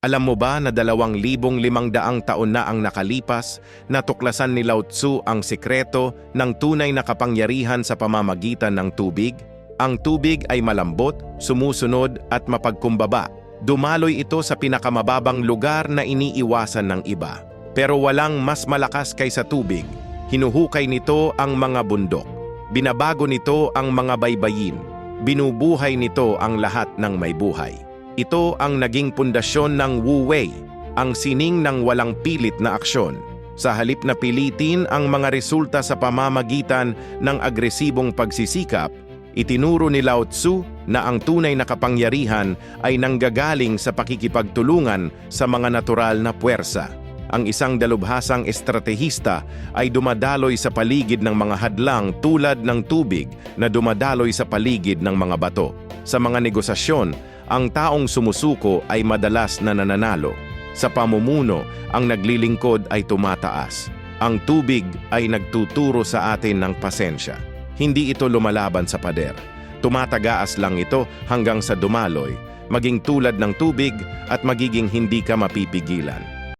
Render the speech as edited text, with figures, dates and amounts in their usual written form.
Alam mo ba na 2,500 taon na ang nakalipas, natuklasan ni Lao Tzu ang sikreto ng tunay na kapangyarihan sa pamamagitan ng tubig? Ang tubig ay malambot, sumusunod at mapagkumbaba. Dumaloy ito sa pinakamababang lugar na iniiwasan ng iba. Pero walang mas malakas kaysa tubig. Hinuhukay nito ang mga bundok. Binabago nito ang mga baybayin. Binubuhay nito ang lahat ng may buhay. Ito ang naging pundasyon ng Wu Wei, ang sining ng walang pilit na aksyon. Sa halip na pilitin ang mga resulta sa pamamagitan ng agresibong pagsisikap, itinuro ni Lao Tzu na ang tunay na kapangyarihan ay nanggagaling sa pakikipagtulungan sa mga natural na puwersa. Ang isang dalubhasang estratehista ay dumadaloy sa paligid ng mga hadlang tulad ng tubig na dumadaloy sa paligid ng mga bato. Sa mga negosasyon, ang taong sumusuko ay madalas na nananalo. Sa pamumuno, ang naglilingkod ay tumataas. Ang tubig ay nagtuturo sa atin ng pasensya. Hindi ito lumalaban sa pader. Tumatagaas lang ito hanggang sa dumaloy, maging tulad ng tubig at magiging hindi ka mapipigilan.